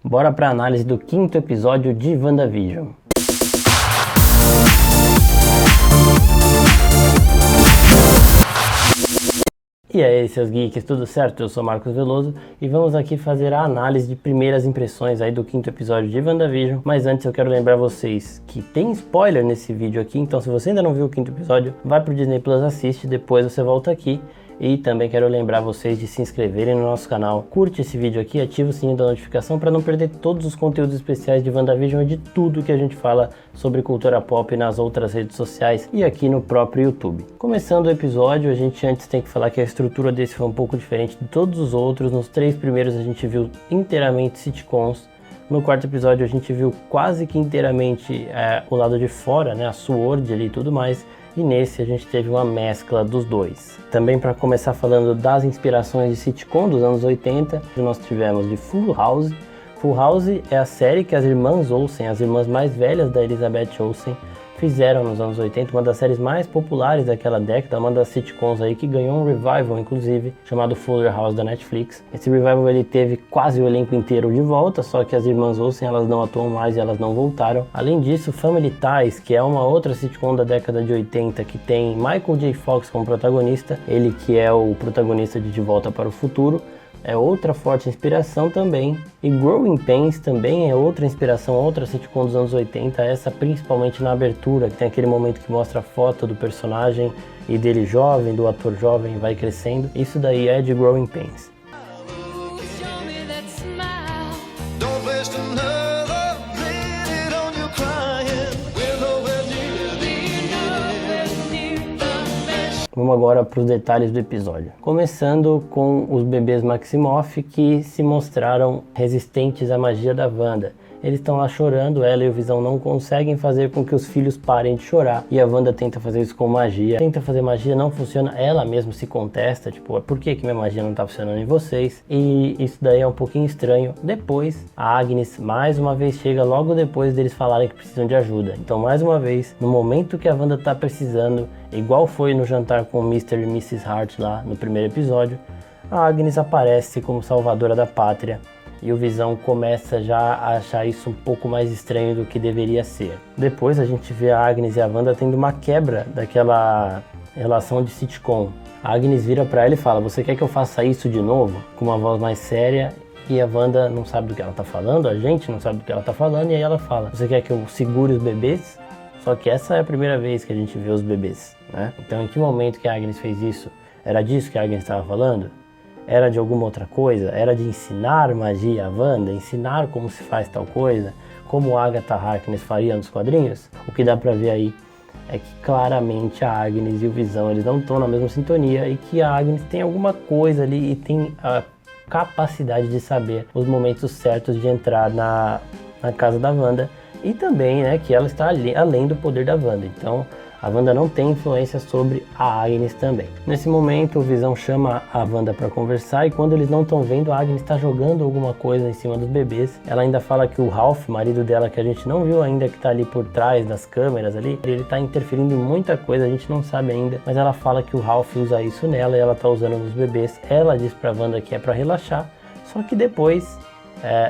Bora pra análise do 5º episódio de WandaVision. E aí, seus geeks, tudo certo? Eu sou Marcos Veloso e vamos aqui fazer a análise de primeiras impressões aí do 5º episódio de WandaVision. Mas antes eu quero lembrar vocês que tem spoiler nesse vídeo aqui, então se você ainda não viu o 5º episódio, vai pro Disney Plus, assiste, depois você volta aqui. E também quero lembrar vocês de se inscreverem no nosso canal, curte esse vídeo aqui, ativa o sininho da notificação para não perder todos os conteúdos especiais de WandaVision e de tudo que a gente fala sobre cultura pop nas outras redes sociais e aqui no próprio YouTube. Começando o episódio, a gente antes tem que falar que a estrutura desse foi um pouco diferente de todos os outros. Nos 3 primeiros a gente viu inteiramente sitcoms. No 4º episódio a gente viu quase que inteiramente o lado de fora, né, a SWORD ali e tudo mais. E nesse a gente teve uma mescla dos dois. Também para começar falando das inspirações de sitcom dos anos 80, nós tivemos de Full House. Full House é a série que as irmãs Olsen, as irmãs mais velhas da Elizabeth Olsen, fizeram nos anos 80, uma das séries mais populares daquela década, uma das sitcoms aí que ganhou um revival, inclusive, chamado Fuller House da Netflix. Esse revival ele teve quase o elenco inteiro de volta, só que as irmãs Olsen elas não atuam mais e elas não voltaram. Além disso, Family Ties, que é uma outra sitcom da década de 80 que tem Michael J. Fox como protagonista, ele que é o protagonista de Volta para o Futuro, é outra forte inspiração também. E Growing Pains também é outra inspiração, outra sitcom dos anos 80, essa principalmente na abertura, que tem aquele momento que mostra a foto do personagem e dele jovem, do ator jovem, vai crescendo. Isso daí é de Growing Pains. Vamos agora para os detalhes do episódio. Começando com os bebês Maximoff que se mostraram resistentes à magia da Wanda. Eles estão lá chorando, ela e o Visão não conseguem fazer com que os filhos parem de chorar. E a Wanda tenta fazer isso com magia. Tenta fazer magia, não funciona, ela mesma se contesta, tipo, por que minha magia não tá funcionando em vocês? E isso daí é um pouquinho estranho. Depois, a Agnes mais uma vez chega logo depois deles falarem que precisam de ajuda. Então, mais uma vez, no momento que a Wanda tá precisando, igual foi no jantar com o Mr. e Mrs. Hart lá no primeiro episódio, a Agnes aparece como salvadora da pátria. E o Visão começa já a achar isso um pouco mais estranho do que deveria ser. Depois a gente vê a Agnes e a Wanda tendo uma quebra daquela relação de sitcom. A Agnes vira pra ela e fala, você quer que eu faça isso de novo? Com uma voz mais séria. E a Wanda não sabe do que ela tá falando, a gente não sabe do que ela tá falando. E aí ela fala, você quer que eu segure os bebês? Só que essa é a primeira vez que a gente vê os bebês, né? Então em que momento que a Agnes fez isso? Era disso que a Agnes estava falando? Era de alguma outra coisa? Era de ensinar magia a Wanda? Ensinar como se faz tal coisa? Como a Agatha Harkness faria nos quadrinhos? O que dá pra ver aí é que claramente a Agnes e o Visão eles não estão na mesma sintonia e que a Agnes tem alguma coisa ali e tem a capacidade de saber os momentos certos de entrar na casa da Wanda e também, né, que ela está além do poder da Wanda. Então a Wanda não tem influência sobre a Agnes também. Nesse momento, o Visão chama a Wanda para conversar e quando eles não estão vendo, a Agnes está jogando alguma coisa em cima dos bebês. Ela ainda fala que o Ralph, marido dela, que a gente não viu ainda, que está ali por trás das câmeras ali, ele está interferindo em muita coisa, a gente não sabe ainda, mas ela fala que o Ralph usa isso nela e ela está usando nos bebês. Ela diz para a Wanda que é para relaxar, só que depois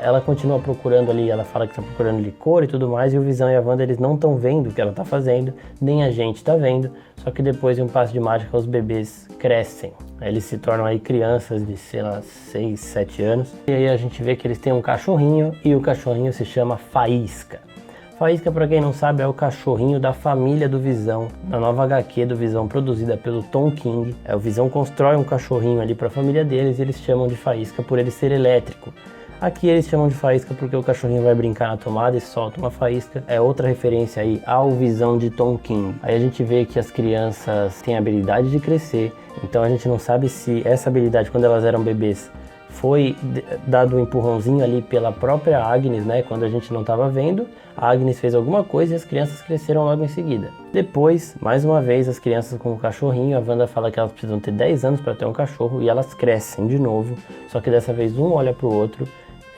ela continua procurando ali, ela fala que está procurando licor e tudo mais, e o Visão e a Wanda eles não estão vendo o que ela está fazendo, nem a gente está vendo, só que depois de um passo de mágica os bebês crescem, eles se tornam aí crianças de, sei lá, 6, 7 anos, e aí a gente vê que eles têm um cachorrinho, e o cachorrinho se chama Faísca. Faísca, para quem não sabe, é o cachorrinho da família do Visão, na nova HQ do Visão, produzida pelo Tom King. O Visão constrói um cachorrinho ali para a família deles, e eles chamam de Faísca por ele ser elétrico. Aqui eles chamam de faísca porque o cachorrinho vai brincar na tomada e solta uma faísca. É outra referência aí ao Visão de Tom King. Aí a gente vê que as crianças têm a habilidade de crescer. Então a gente não sabe se essa habilidade, quando elas eram bebês, foi dado um empurrãozinho ali pela própria Agnes, né? Quando a gente não estava vendo, a Agnes fez alguma coisa e as crianças cresceram logo em seguida. Depois, mais uma vez, as crianças com o cachorrinho, a Wanda fala que elas precisam ter 10 anos para ter um cachorro e elas crescem de novo. Só que dessa vez um olha pro outro.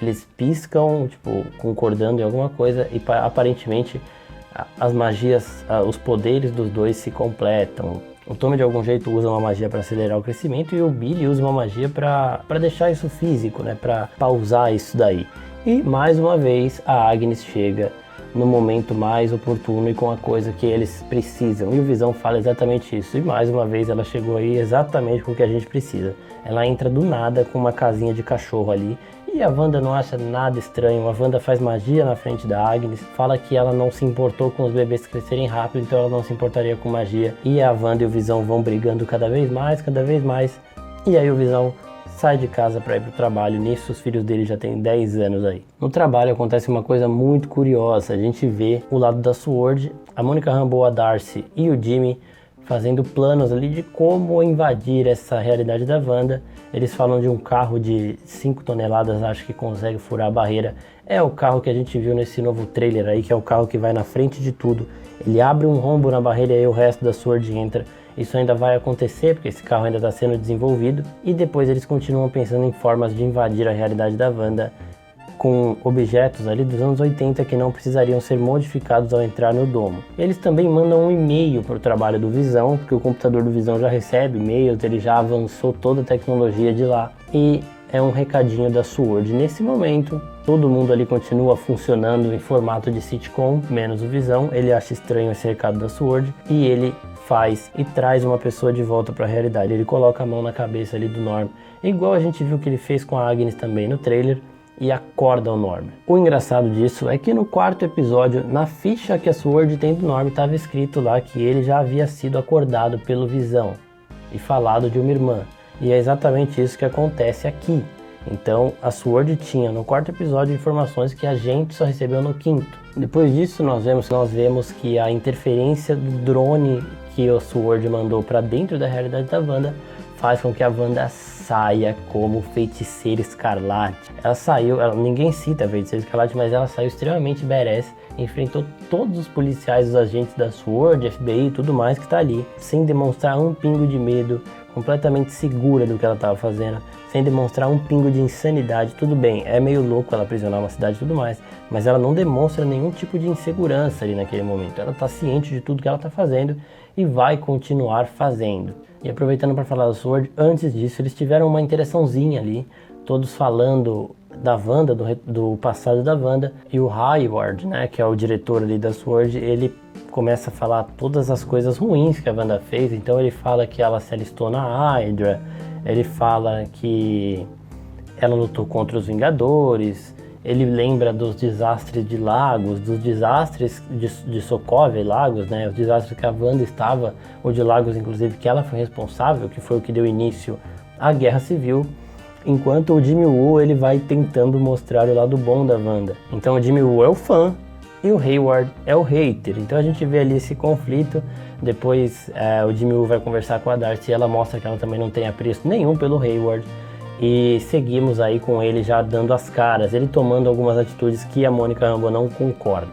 Eles piscam, tipo, concordando em alguma coisa e aparentemente as magias, os poderes dos dois se completam. O Tommy de algum jeito usa uma magia para acelerar o crescimento e o Billy usa uma magia para deixar isso físico, né? Para pausar isso daí. E mais uma vez a Agnes chega no momento mais oportuno e com a coisa que eles precisam. E o Visão fala exatamente isso. E mais uma vez ela chegou aí exatamente com o que a gente precisa. Ela entra do nada com uma casinha de cachorro ali. E a Wanda não acha nada estranho. A Wanda faz magia na frente da Agnes. Fala que ela não se importou com os bebês crescerem rápido, então ela não se importaria com magia. E a Wanda e o Visão vão brigando cada vez mais, cada vez mais. E aí o Visão sai de casa para ir para o trabalho. Nisso os filhos dele já têm 10 anos aí. No trabalho acontece uma coisa muito curiosa. A gente vê o lado da SWORD, a Monica Rambeau, a Darcy e o Jimmy fazendo planos ali de como invadir essa realidade da Wanda. Eles falam de um carro de 5 toneladas, acho que consegue furar a barreira. É o carro que a gente viu nesse novo trailer aí, que é o carro que vai na frente de tudo. Ele abre um rombo na barreira e aí o resto da SWORD entra. Isso ainda vai acontecer, porque esse carro ainda está sendo desenvolvido. E depois eles continuam pensando em formas de invadir a realidade da Wanda com objetos ali dos anos 80 que não precisariam ser modificados ao entrar no domo. Eles também mandam um e-mail para o trabalho do Visão, porque o computador do Visão já recebe e-mails, ele já avançou toda a tecnologia de lá. E é um recadinho da SWORD. Nesse momento, todo mundo ali continua funcionando em formato de sitcom, menos o Visão. Ele acha estranho esse recado da SWORD e ele faz e traz uma pessoa de volta para a realidade. Ele coloca a mão na cabeça ali do Norm, igual a gente viu que ele fez com a Agnes também no trailer, e acorda o Norm. O engraçado disso é que no 4º episódio, na ficha que a SWORD tem do Norm, estava escrito lá que ele já havia sido acordado pelo Visão e falado de uma irmã. E é exatamente isso que acontece aqui. Então a SWORD tinha no 4º episódio informações que a gente só recebeu no 5º. Depois disso nós vemos que a interferência do drone que a SWORD mandou para dentro da realidade da Wanda faz com que a Wanda saia como Feiticeira Escarlate. Ela saiu, ninguém cita a Feiticeira Escarlate, mas ela saiu extremamente badass, enfrentou todos os policiais, os agentes da SWORD, FBI e tudo mais que tá ali, sem demonstrar um pingo de medo, completamente segura do que ela estava fazendo, sem demonstrar um pingo de insanidade. Tudo bem, é meio louco ela aprisionar uma cidade e tudo mais, mas ela não demonstra nenhum tipo de insegurança ali naquele momento. Ela está ciente de tudo que ela está fazendo e vai continuar fazendo. E aproveitando para falar da SWORD, antes disso eles tiveram uma interaçãozinha ali, todos falando da Wanda, do passado da Wanda, e o Hayward, né, que é o diretor ali da SWORD, ele começa a falar todas as coisas ruins que a Wanda fez. Então ele fala que ela se alistou na Hydra, ele fala que ela lutou contra os Vingadores, ele lembra dos desastres de Lagos, dos desastres de Sokovia e Lagos, né? Os desastres que a Wanda estava, ou de Lagos inclusive, que ela foi responsável, que foi o que deu início à Guerra Civil. Enquanto o Jimmy Woo, ele vai tentando mostrar o lado bom da Wanda. Então o Jimmy Woo é o fã e o Hayward é o hater. Então a gente vê ali esse conflito. Depois o Jimmy Woo vai conversar com a Darcy e ela mostra que ela também não tem apreço nenhum pelo Hayward. E seguimos aí com ele já dando as caras, ele tomando algumas atitudes que a Monica Rambeau não concorda.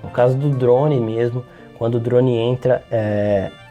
No caso do drone mesmo, quando o drone entra,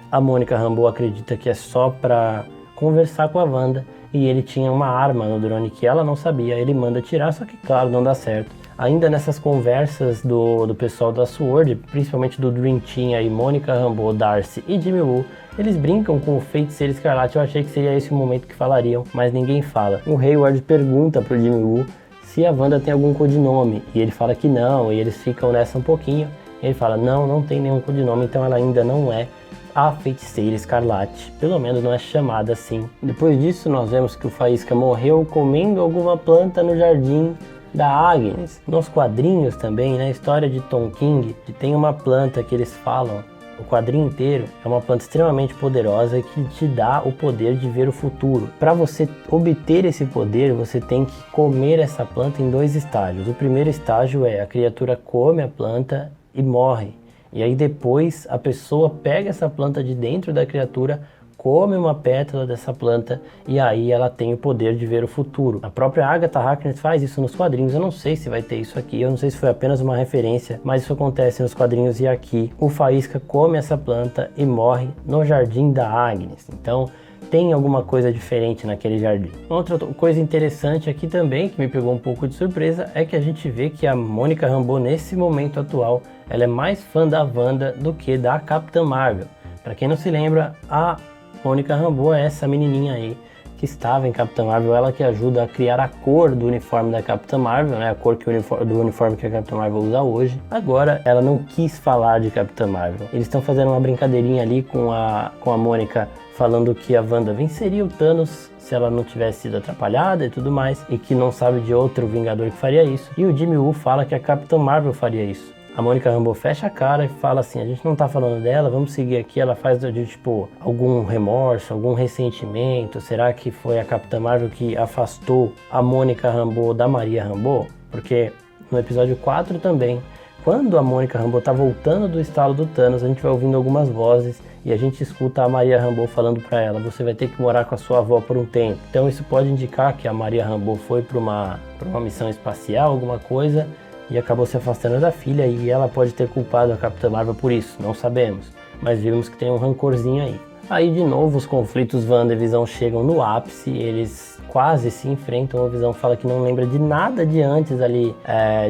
a Monica Rambeau acredita que é só para conversar com a Wanda, e ele tinha uma arma no drone que ela não sabia. Ele manda tirar, só que claro, não dá certo. Ainda nessas conversas do pessoal da SWORD, principalmente do Dream Team aí, Monica Rambeau, Darcy e Jimmy Woo, eles brincam com o Feiticeiro Escarlate. Eu achei que seria esse o momento que falariam, mas ninguém fala. O Hayward pergunta pro Jimmy Woo se a Wanda tem algum codinome, e ele fala que não, e eles ficam nessa um pouquinho. Ele fala, não tem nenhum codinome, então ela ainda não é a Feiticeira Escarlate, pelo menos não é chamada assim. Depois disso nós vemos que o Faísca morreu comendo alguma planta no jardim da Agnes. Nos quadrinhos também, na história de Tom King, tem uma planta que eles falam, o quadrinho inteiro, é uma planta extremamente poderosa que te dá o poder de ver o futuro. Para você obter esse poder, você tem que comer essa planta em 2 estágios. O primeiro estágio é a criatura come a planta e morre. E aí depois a pessoa pega essa planta de dentro da criatura, come uma pétala dessa planta e aí ela tem o poder de ver o futuro. A própria Agatha Harkness faz isso nos quadrinhos. Eu não sei se vai ter isso aqui, eu não sei se foi apenas uma referência, mas isso acontece nos quadrinhos. E aqui o Faísca come essa planta e morre no jardim da Agnes. Então tem alguma coisa diferente naquele jardim. Outra coisa interessante aqui também, que me pegou um pouco de surpresa, é que a gente vê que a Monica Rambeau, nesse momento atual, ela é mais fã da Wanda do que da Capitã Marvel. Para quem não se lembra, a Monica Rambeau é essa menininha aí que estava em Capitã Marvel, ela que ajuda a criar a cor do uniforme da Capitã Marvel, né? A cor do uniforme que a Capitã Marvel usa hoje. Agora, ela não quis falar de Capitã Marvel. Eles estão fazendo uma brincadeirinha ali com a Mônica, falando que a Wanda venceria o Thanos se ela não tivesse sido atrapalhada e tudo mais, e que não sabe de outro Vingador que faria isso. E o Jimmy Woo fala que a Capitã Marvel faria isso. A Monica Rambeau fecha a cara e fala assim, a gente não tá falando dela, vamos seguir aqui. Ela faz de tipo algum remorso, algum ressentimento. Será que foi a Capitã Marvel que afastou a Monica Rambeau da Maria Rambeau? Porque no episódio 4 também, quando a Monica Rambeau tá voltando do estalo do Thanos, a gente vai ouvindo algumas vozes e a gente escuta a Maria Rambeau falando para ela, você vai ter que morar com a sua avó por um tempo. Então isso pode indicar que a Maria Rambeau foi para uma missão espacial, alguma coisa, e acabou se afastando da filha, e ela pode ter culpado a Capitã Marvel por isso, não sabemos. Mas vimos que tem um rancorzinho aí. Aí de novo os conflitos Wanda e Visão chegam no ápice, eles quase se enfrentam. A Visão fala que não lembra de nada de antes ali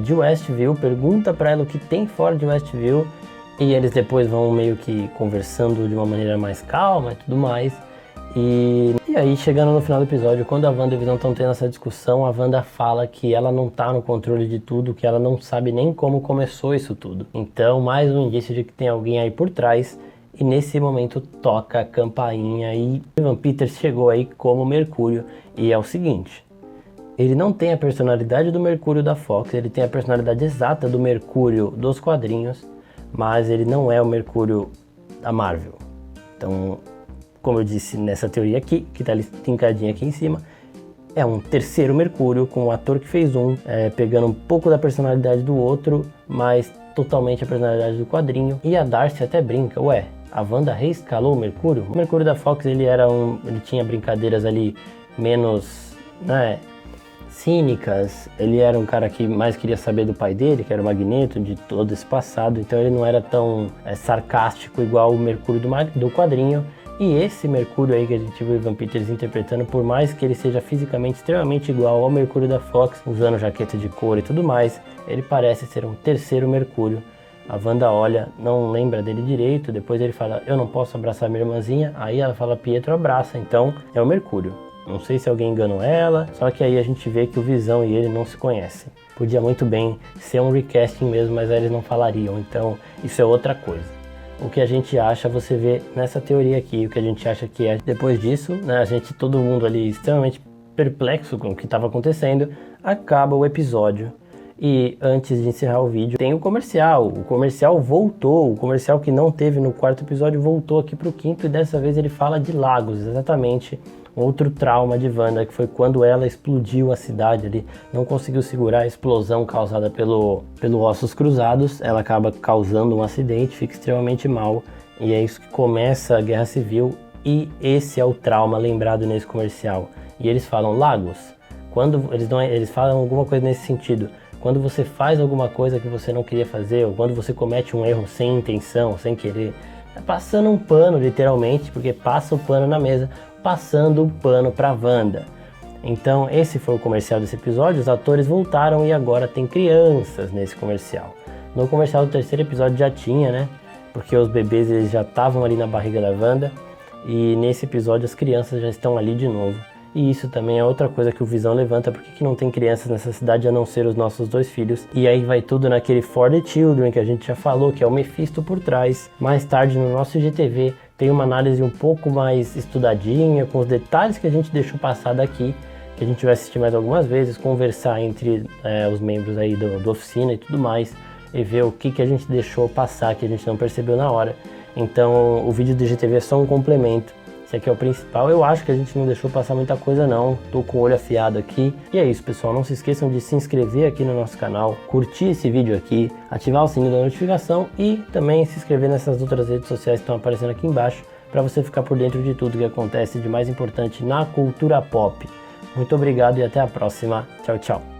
de Westview, pergunta pra ela o que tem fora de Westview, e eles depois vão meio que conversando de uma maneira mais calma e tudo mais. E aí, chegando no final do episódio, quando a Wanda e a Visão estão tendo essa discussão, a Wanda fala que ela não tá no controle de tudo, que ela não sabe nem como começou isso tudo. Então, mais um indício de que tem alguém aí por trás. E nesse momento toca a campainha e Evan Peters chegou aí como Mercúrio. E é o seguinte, ele não tem a personalidade do Mercúrio da Fox, ele tem a personalidade exata do Mercúrio dos quadrinhos, mas ele não é o Mercúrio da Marvel. Então, como eu disse nessa teoria aqui, que tá linkadinha aqui em cima, é um terceiro Mercúrio, com o ator que fez pegando um pouco da personalidade do outro, mas totalmente a personalidade do quadrinho. E a Darcy até brinca, ué, a Wanda reescalou o Mercúrio? O Mercúrio da Fox, ele tinha brincadeiras ali menos, cínicas. Ele era um cara que mais queria saber do pai dele, que era o Magneto, de todo esse passado, então ele não era tão sarcástico igual o Mercúrio do quadrinho. E esse Mercúrio aí que a gente viu o Evan Peters interpretando, por mais que ele seja fisicamente extremamente igual ao Mercúrio da Fox, usando jaqueta de couro e tudo mais, ele parece ser um terceiro Mercúrio. A Wanda olha, não lembra dele direito, depois ele fala, eu não posso abraçar minha irmãzinha, aí ela fala, Pietro abraça, então é o Mercúrio. Não sei se alguém enganou ela, só que aí a gente vê que o Visão e ele não se conhecem. Podia muito bem ser um recasting mesmo, mas aí eles não falariam, então isso é outra coisa. O que a gente acha, você vê nessa teoria aqui, o que a gente acha que é. Depois disso, todo mundo ali extremamente perplexo com o que estava acontecendo, acaba o episódio. E antes de encerrar o vídeo, tem o comercial voltou, o comercial que não teve no quarto episódio voltou aqui pro quinto, e dessa vez ele fala de Lagos, exatamente. Outro trauma de Wanda, que foi quando ela explodiu a cidade ali, não conseguiu segurar a explosão causada pelo Ossos Cruzados, ela acaba causando um acidente, fica extremamente mal, e é isso que começa a Guerra Civil, e esse é o trauma lembrado nesse comercial. E eles falam, Lagos, quando eles falam alguma coisa nesse sentido, quando você faz alguma coisa que você não queria fazer, ou quando você comete um erro sem intenção, sem querer, passando um pano literalmente, porque passa o pano na mesa, passando o pano pra Wanda. Então esse foi o comercial desse episódio, os atores voltaram e agora tem crianças nesse comercial. No comercial do terceiro episódio já tinha, porque os bebês eles já estavam ali na barriga da Wanda, e nesse episódio as crianças já estão ali de novo. E isso também é outra coisa que o Visão levanta, por que não tem crianças nessa cidade a não ser os nossos dois filhos? E aí vai tudo naquele For the Children que a gente já falou, que é o Mephisto por trás. Mais tarde no nosso IGTV tem uma análise um pouco mais estudadinha, com os detalhes que a gente deixou passar daqui, que a gente vai assistir mais algumas vezes, conversar entre os membros aí do oficina e tudo mais, e ver o que a gente deixou passar, que a gente não percebeu na hora. Então o vídeo do IGTV é só um complemento. Esse aqui é o principal. Eu acho que a gente não deixou passar muita coisa não, tô com o olho afiado aqui. E é isso, pessoal, não se esqueçam de se inscrever aqui no nosso canal, curtir esse vídeo aqui, ativar o sininho da notificação e também se inscrever nessas outras redes sociais que estão aparecendo aqui embaixo, para você ficar por dentro de tudo que acontece de mais importante na cultura pop. Muito obrigado e até a próxima. Tchau, tchau.